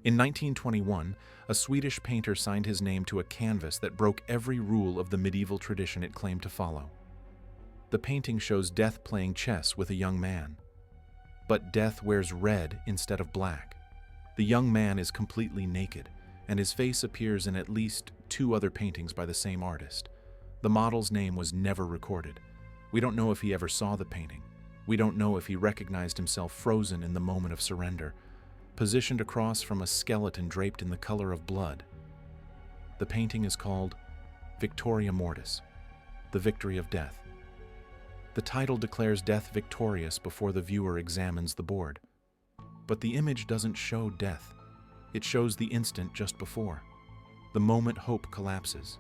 In 1921, a Swedish painter signed his name to a canvas that broke every rule of the medieval tradition it claimed to follow. The painting shows Death playing chess with a young man. But Death wears red instead of black. The young man is completely naked, and his face appears in at least 2 other paintings by the same artist. The model's name was never recorded. We don't know if he ever saw the painting. We don't know if he recognized himself frozen in the moment of surrender, positioned across from a skeleton draped in the color of blood. The painting is called Victoria Mortis, the victory of death. The title declares Death victorious before the viewer examines the board. But the image doesn't show death. It shows the instant just before. The moment hope collapses.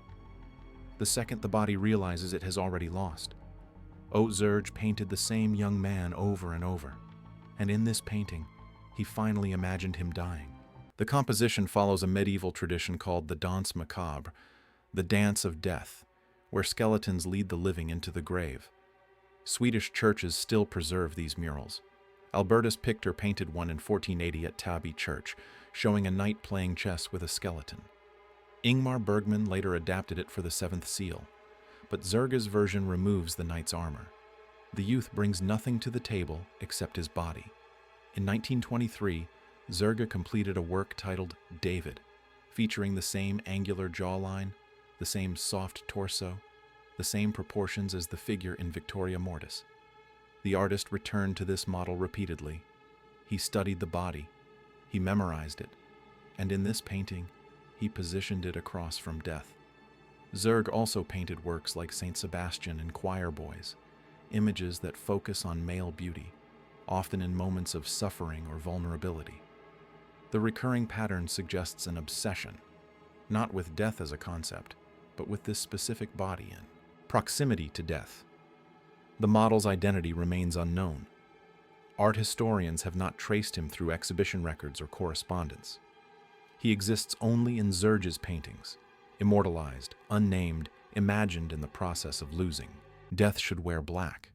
The second the body realizes it has already lost. Owe Zerge painted the same young man over and over. And in this painting, he finally imagined him dying. The composition follows a medieval tradition called the danse macabre, the dance of death, where skeletons lead the living into the grave. Swedish churches still preserve these murals. Albertus Pictor painted one in 1480 at Täby Church, showing a knight playing chess with a skeleton. Ingmar Bergman later adapted it for the Seventh Seal, but Zerge's version removes the knight's armor. The youth brings nothing to the table except his body. In 1923, Zerge completed a work titled David, featuring the same angular jawline, the same soft torso, the same proportions as the figure in Victoria Mortis. The artist returned to this model repeatedly. He studied the body, he memorized it, and in this painting, he positioned it across from death. Zerge also painted works like Saint Sebastian and Choir Boys, images that focus on male beauty, often in moments of suffering or vulnerability. The recurring pattern suggests an obsession, not with death as a concept, but with this specific body in proximity to death. The model's identity remains unknown. Art historians have not traced him through exhibition records or correspondence. He exists only in Zerge's paintings, immortalized, unnamed, imagined in the process of losing. Death should wear black.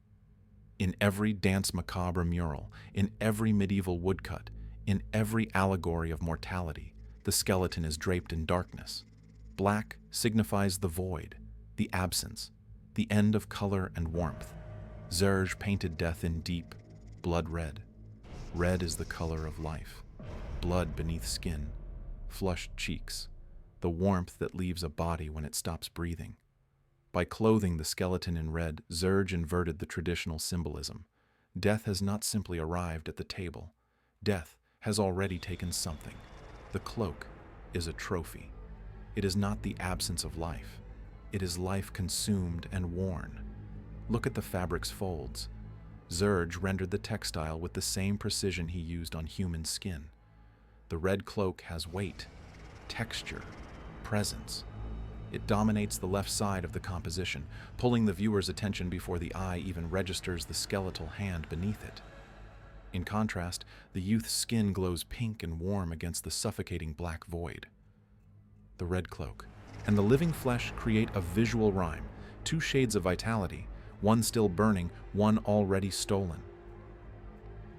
In every danse macabre mural, in every medieval woodcut, in every allegory of mortality, the skeleton is draped in darkness. Black signifies the void, the absence, the end of color and warmth. Zerge painted death in deep, blood red. Red is the color of life. Blood beneath skin, flushed cheeks, the warmth that leaves a body when it stops breathing. By clothing the skeleton in red, Zerge inverted the traditional symbolism. Death has not simply arrived at the table. Death has already taken something. The cloak is a trophy. It is not the absence of life. It is life consumed and worn. Look at the fabric's folds. Zerge rendered the textile with the same precision he used on human skin. The red cloak has weight, texture, presence. It dominates the left side of the composition, pulling the viewer's attention before the eye even registers the skeletal hand beneath it. In contrast, the youth's skin glows pink and warm against the suffocating black void. The red cloak and the living flesh create a visual rhyme, 2 shades of vitality, one still burning, one already stolen.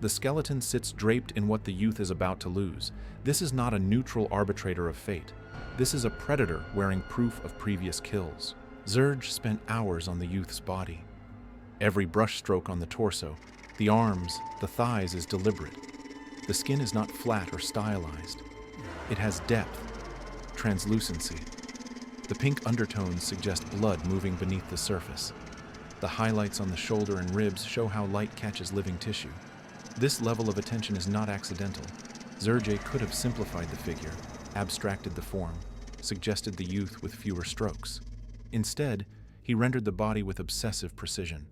The skeleton sits draped in what the youth is about to lose. This is not a neutral arbitrator of fate. This is a predator wearing proof of previous kills. Zerge spent hours on the youth's body. Every brushstroke on the torso, the arms, the thighs is deliberate. The skin is not flat or stylized. It has depth, translucency. The pink undertones suggest blood moving beneath the surface. The highlights on the shoulder and ribs show how light catches living tissue. This level of attention is not accidental. Zerge could have simplified the figure, abstracted the form, suggested the youth with fewer strokes. Instead, he rendered the body with obsessive precision.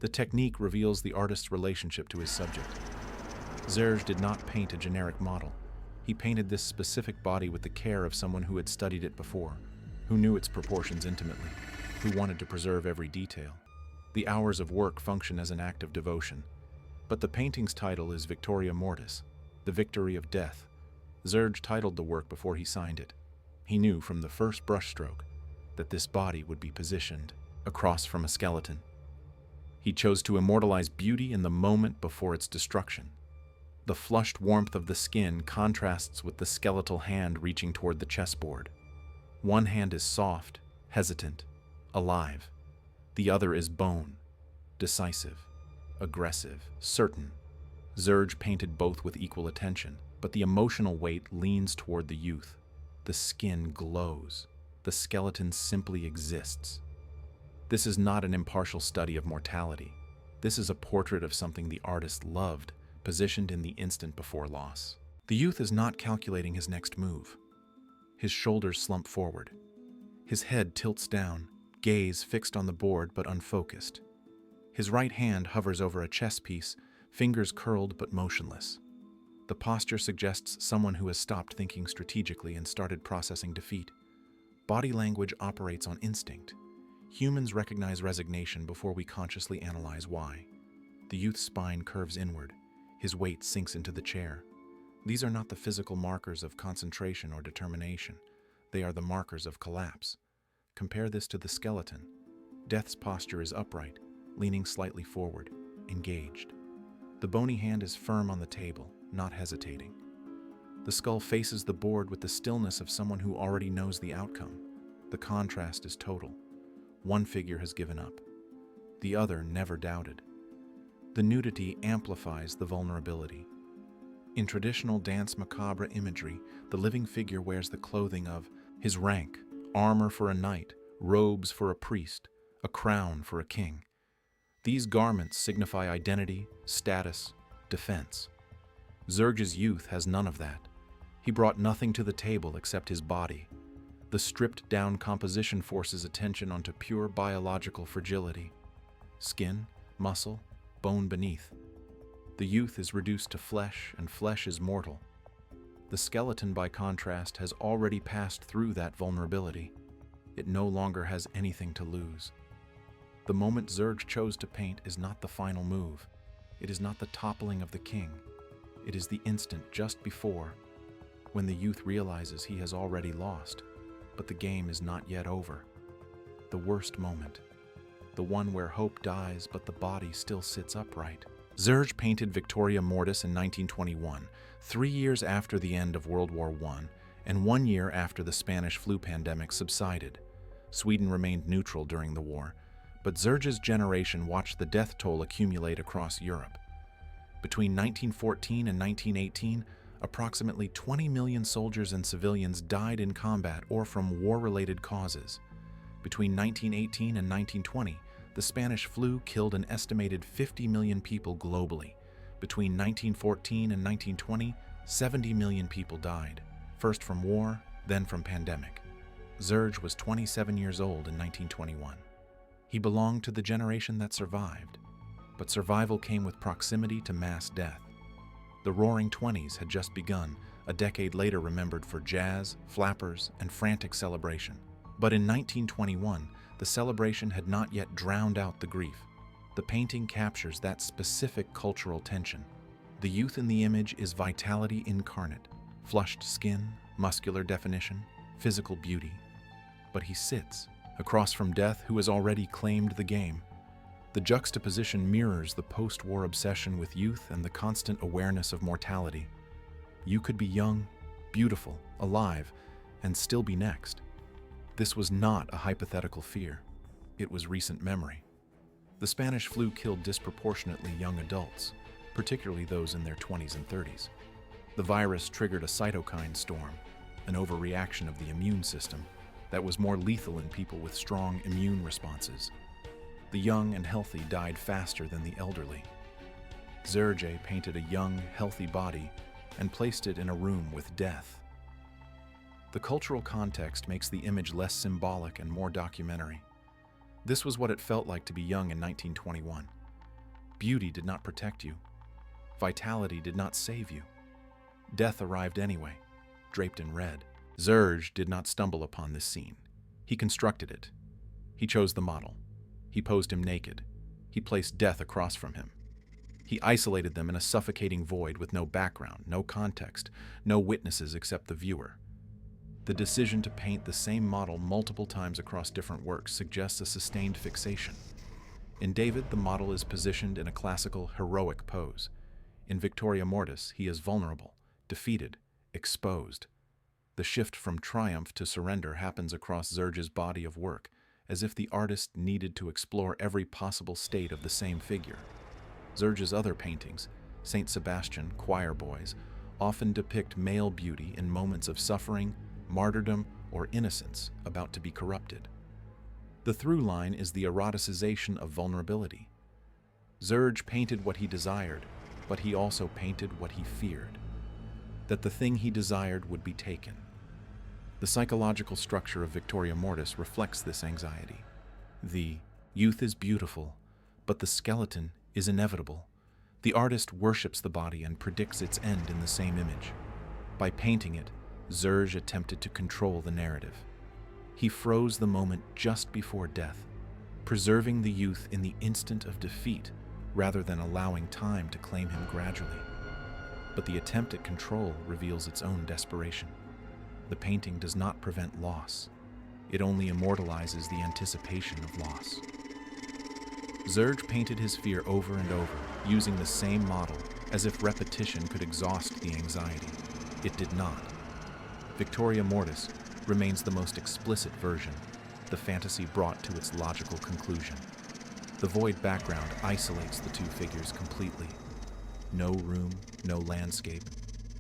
The technique reveals the artist's relationship to his subject. Zerge did not paint a generic model. He painted this specific body with the care of someone who had studied it before, who knew its proportions intimately, who wanted to preserve every detail. The hours of work function as an act of devotion. But the painting's title is Victoria Mortis, the victory of death. Zerge titled the work before he signed it. He knew from the first brushstroke that this body would be positioned across from a skeleton. He chose to immortalize beauty in the moment before its destruction. The flushed warmth of the skin contrasts with the skeletal hand reaching toward the chessboard. One hand is soft, hesitant, alive. The other is bone, decisive, aggressive, certain. Zerge painted both with equal attention, but the emotional weight leans toward the youth. The skin glows. The skeleton simply exists. This is not an impartial study of mortality. This is a portrait of something the artist loved, positioned in the instant before loss. The youth is not calculating his next move. His shoulders slump forward. His head tilts down, gaze fixed on the board but unfocused. His right hand hovers over a chess piece, fingers curled but motionless. The posture suggests someone who has stopped thinking strategically and started processing defeat. Body language operates on instinct. Humans recognize resignation before we consciously analyze why. The youth's spine curves inward. His weight sinks into the chair. These are not the physical markers of concentration or determination. They are the markers of collapse. Compare this to the skeleton. Death's posture is upright, leaning slightly forward, engaged. The bony hand is firm on the table, not hesitating. The skull faces the board with the stillness of someone who already knows the outcome. The contrast is total. One figure has given up. The other never doubted. The nudity amplifies the vulnerability. In traditional danse macabre imagery, the living figure wears the clothing of his rank, armor for a knight, robes for a priest, a crown for a king. These garments signify identity, status, defense. Zerge's youth has none of that. He brought nothing to the table except his body. The stripped-down composition forces attention onto pure biological fragility. Skin, muscle, bone beneath. The youth is reduced to flesh, and flesh is mortal. The skeleton, by contrast, has already passed through that vulnerability. It no longer has anything to lose. The moment Zerge chose to paint is not the final move. It is not the toppling of the king. It is the instant just before, when the youth realizes he has already lost, but the game is not yet over. The worst moment. The one where hope dies but the body still sits upright. Zerge painted Victoria Mortis in 1921, 3 years after the end of World War I, and 1 year after the Spanish flu pandemic subsided. Sweden remained neutral during the war, but Zerge's generation watched the death toll accumulate across Europe. Between 1914 and 1918, approximately 20 million soldiers and civilians died in combat or from war-related causes. Between 1918 and 1920, the Spanish flu killed an estimated 50 million people globally. Between 1914 and 1920, 70 million people died, first from war, then from pandemic. Zerge was 27 years old in 1921. He belonged to the generation that survived, but survival came with proximity to mass death. The Roaring Twenties had just begun, a decade later remembered for jazz, flappers, and frantic celebration. But in 1921, the celebration had not yet drowned out the grief. The painting captures that specific cultural tension. The youth in the image is vitality incarnate, flushed skin, muscular definition, physical beauty. But he sits, across from death who has already claimed the game. The juxtaposition mirrors the post-war obsession with youth and the constant awareness of mortality. You could be young, beautiful, alive, and still be next. This was not a hypothetical fear. It was recent memory. The Spanish flu killed disproportionately young adults, particularly those in their 20s and 30s. The virus triggered a cytokine storm, an overreaction of the immune system that was more lethal in people with strong immune responses. The young and healthy died faster than the elderly. Zerge painted a young, healthy body and placed it in a room with death. The cultural context makes the image less symbolic and more documentary. This was what it felt like to be young in 1921. Beauty did not protect you. Vitality did not save you. Death arrived anyway, draped in red. Zerge did not stumble upon this scene. He constructed it. He chose the model. He posed him naked. He placed death across from him. He isolated them in a suffocating void with no background, no context, no witnesses except the viewer. The decision to paint the same model multiple times across different works suggests a sustained fixation. In David, the model is positioned in a classical, heroic pose. In Victoria Mortis, he is vulnerable, defeated, exposed. The shift from triumph to surrender happens across Zerge's body of work, as if the artist needed to explore every possible state of the same figure. Zerge's other paintings, Saint Sebastian, Choir Boys, often depict male beauty in moments of suffering, martyrdom, or innocence about to be corrupted. The through line is the eroticization of vulnerability. Zerge painted what he desired, but he also painted what he feared, that the thing he desired would be taken. The psychological structure of Victoria Mortis reflects this anxiety. The youth is beautiful, but the skeleton is inevitable. The artist worships the body and predicts its end in the same image. By painting it, Zerge attempted to control the narrative. He froze the moment just before death, preserving the youth in the instant of defeat rather than allowing time to claim him gradually. But the attempt at control reveals its own desperation. The painting does not prevent loss. It only immortalizes the anticipation of loss. Zerge painted his fear over and over, using the same model, as if repetition could exhaust the anxiety. It did not. Victoria Mortis remains the most explicit version, the fantasy brought to its logical conclusion. The void background isolates the two figures completely. No room, no landscape,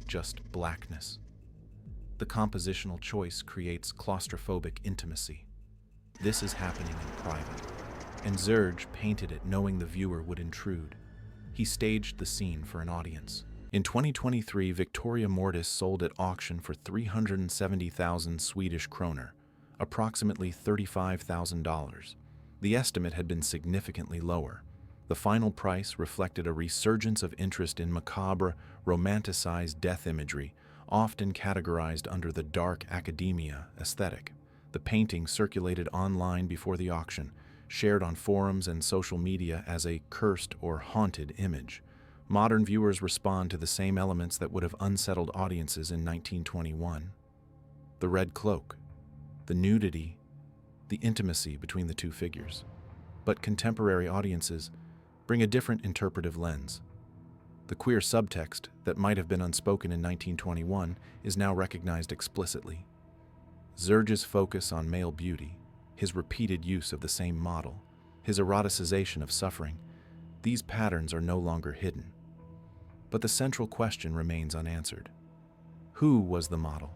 just blackness. The compositional choice creates claustrophobic intimacy. This is happening in private, and Zerge painted it knowing the viewer would intrude. He staged the scene for an audience. In 2023, Victoria Mortis sold at auction for 370,000 Swedish kroner, approximately $35,000. The estimate had been significantly lower. The final price reflected a resurgence of interest in macabre, romanticized death imagery, often categorized under the dark academia aesthetic. The painting circulated online before the auction, shared on forums and social media as a cursed or haunted image. Modern viewers respond to the same elements that would have unsettled audiences in 1921. The red cloak, the nudity, the intimacy between the two figures. But contemporary audiences bring a different interpretive lens. The queer subtext that might have been unspoken in 1921 is now recognized explicitly. Zerge's focus on male beauty, his repeated use of the same model, his eroticization of suffering, these patterns are no longer hidden. But the central question remains unanswered. Who was the model?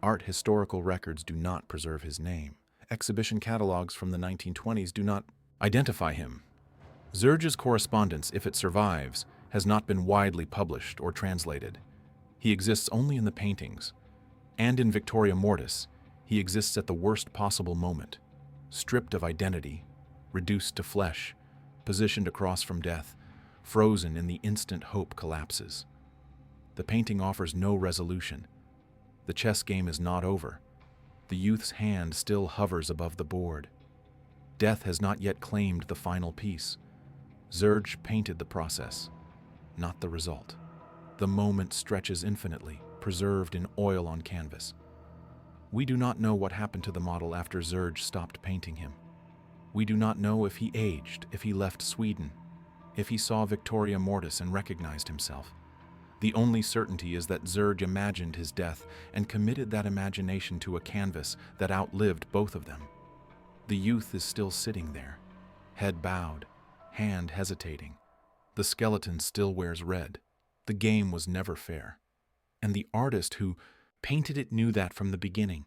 Art historical records do not preserve his name. Exhibition catalogs from the 1920s do not identify him. Zerge's correspondence, if it survives, has not been widely published or translated. He exists only in the paintings. And in Victoria Mortis, he exists at the worst possible moment, stripped of identity, reduced to flesh, positioned across from death, frozen in the instant hope collapses. The painting offers no resolution. The chess game is not over. The youth's hand still hovers above the board. Death has not yet claimed the final piece. Zerge painted the process, not the result. The moment stretches infinitely, preserved in oil on canvas. We do not know what happened to the model after Zerge stopped painting him. We do not know if he aged, if he left Sweden, if he saw Victoria Mortis and recognized himself. The only certainty is that Zerge imagined his death and committed that imagination to a canvas that outlived both of them. The youth is still sitting there, head bowed, hand hesitating. The skeleton still wears red. The game was never fair. And the artist who painted it knew that from the beginning.